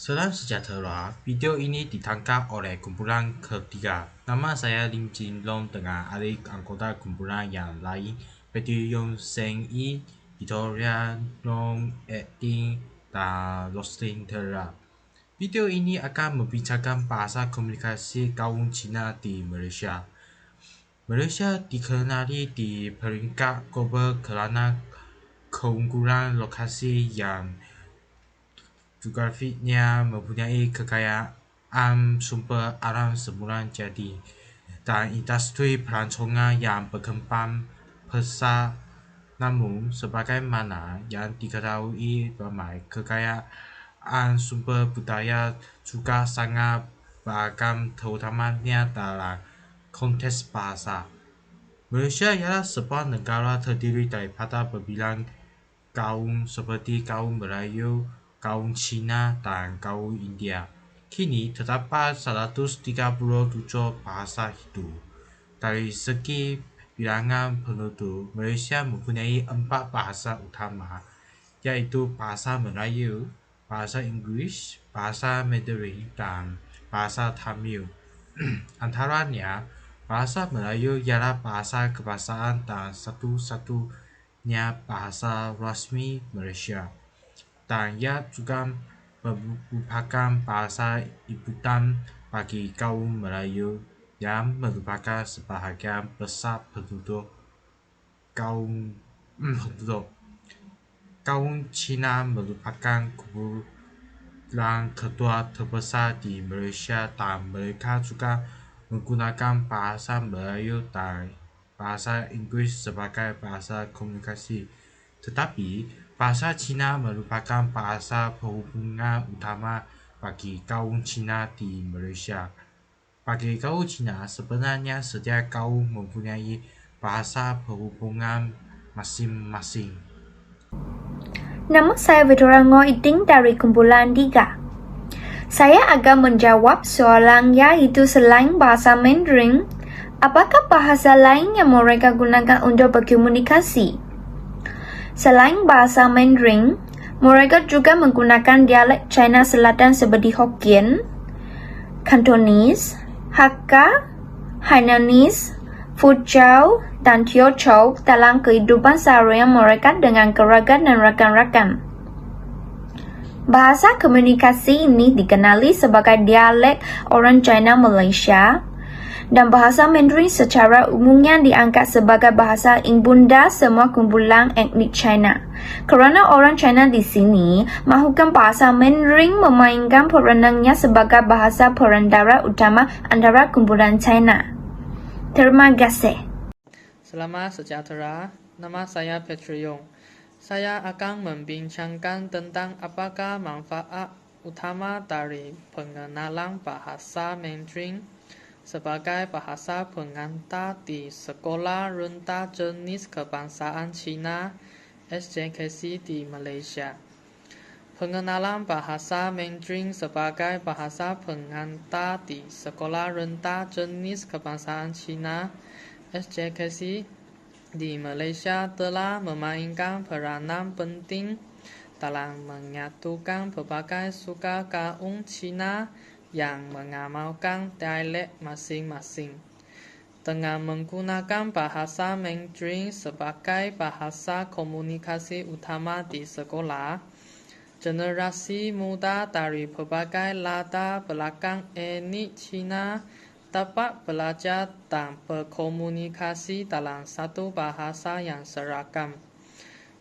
Salam sejahtera, video ini ditangkap oleh kumpulan ketiga. Nama saya Lim Jin Long dengan adik anggota kumpulan yang lain, Betty Yong Seng Yi, Victoria Long Eting, dan Roslyn Tera. Video ini akan membicarakan bahasa komunikasi kaum Cina di Malaysia. Malaysia dikenali di peringkat global karena keunggulan lokasi yang geografiknya mempunyai kekayaan sumber alam semula jadi dan industri pelancongan yang berkembang pesat. Namun, sebagaimana yang diketahui ramai, kekayaan sumber budaya juga sangat beragam, terutamanya dalam konteks bahasa. Malaysia ialah sebuah negara terdiri daripada berbilang kaum seperti kaum Melayu, kaum Cina, dan kaum India. Kini terdapat 137 bahasa hidup. Dari segi bilangan penduduk, Malaysia mempunyai 4 bahasa utama, yaitu bahasa Melayu, bahasa Inggeris, bahasa Mandarin, dan bahasa Tamil. Antaranya, bahasa Melayu ialah bahasa kebangsaan dan satu-satunya bahasa rasmi Malaysia, dan ia juga merupakan bahasa ibutan bagi kaum Melayu yang merupakan sebahagian besar penduduk. Kaum Cina merupakan kumpulan kedua terbesar di Malaysia dan mereka juga menggunakan bahasa Melayu dan bahasa Inggeris sebagai bahasa komunikasi. Tetapi, bahasa Cina merupakan bahasa perhubungan utama bagi kaum Cina di Malaysia. Bagi kaum Cina, sebenarnya setiap kaum mempunyai bahasa perhubungan masing-masing. Nama saya Victoria Ngo Iting dari kumpulan 3. Saya akan menjawab soalan yaitu selain bahasa Mandarin, apakah bahasa lain yang mereka gunakan untuk berkomunikasi? Selain bahasa Mandarin, mereka juga menggunakan dialek China Selatan seperti Hokkien, Cantonese, Hakka, Hainanese, Fuzhou, dan Teochew dalam kehidupan seharian mereka dengan keluarga dan rakan-rakan. Bahasa komunikasi ini dikenali sebagai dialek orang China Malaysia, dan bahasa Mandarin secara umumnya diangkat sebagai bahasa ibunda semua kumpulan etnik China. Kerana orang China di sini mahukan bahasa Mandarin memainkan peranannya sebagai bahasa perantara utama antara kumpulan China. Terima kasih. Selamat sejahtera, nama saya Petri Yong. Saya akan membincangkan tentang apakah manfaat utama dari pengenalan bahasa Mandarin sebagai bahasa pengantar di Sekolah Rendah Jenis Kebangsaan Cina SJKC di Malaysia. Pengenalan bahasa Mandarin sebagai bahasa pengantar di Sekolah Rendah Jenis Kebangsaan Cina SJKC di Malaysia telah memainkan peranan penting dalam menyatukan berbagai suku kaum Cina yang mengamalkan dialek masing-masing. Dengan menggunakan bahasa Mandarin sebagai bahasa komunikasi utama di sekolah, generasi muda dari berbagai latar belakang etnik Cina dapat belajar dan berkomunikasi dalam satu bahasa yang seragam.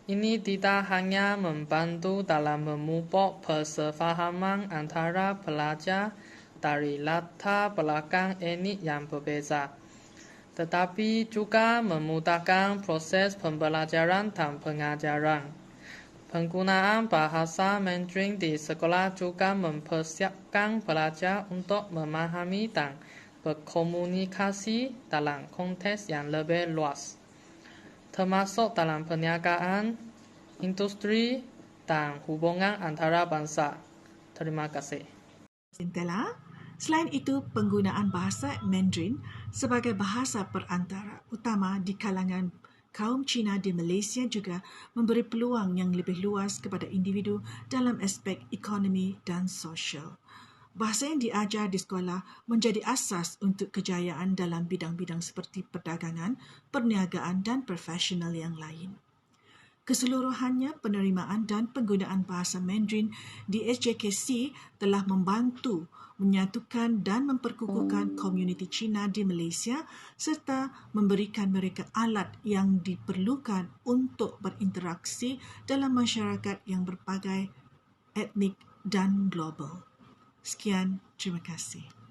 Ini tidak hanya membantu dalam memupuk persefahaman antara pelajar dari latar belakang etnik yang berbeza, tetapi juga memudahkan proses pembelajaran dan pengajaran. Penggunaan bahasa Mandarin di sekolah juga mempersiapkan pelajar untuk memahami dan berkomunikasi dalam konteks yang lebih luas, termasuk dalam perniagaan, industri, dan hubungan antara bangsa. Terima kasih. Selain itu, penggunaan bahasa Mandarin sebagai bahasa perantara utama di kalangan kaum Cina di Malaysia juga memberi peluang yang lebih luas kepada individu dalam aspek ekonomi dan sosial. Bahasa yang diajar di sekolah menjadi asas untuk kejayaan dalam bidang-bidang seperti perdagangan, perniagaan dan profesional yang lain. Keseluruhannya, penerimaan dan penggunaan bahasa Mandarin di SJKC telah membantu menyatukan dan memperkukuhkan komuniti Cina di Malaysia serta memberikan mereka alat yang diperlukan untuk berinteraksi dalam masyarakat yang berbagai etnik dan global. Sekian, terima kasih.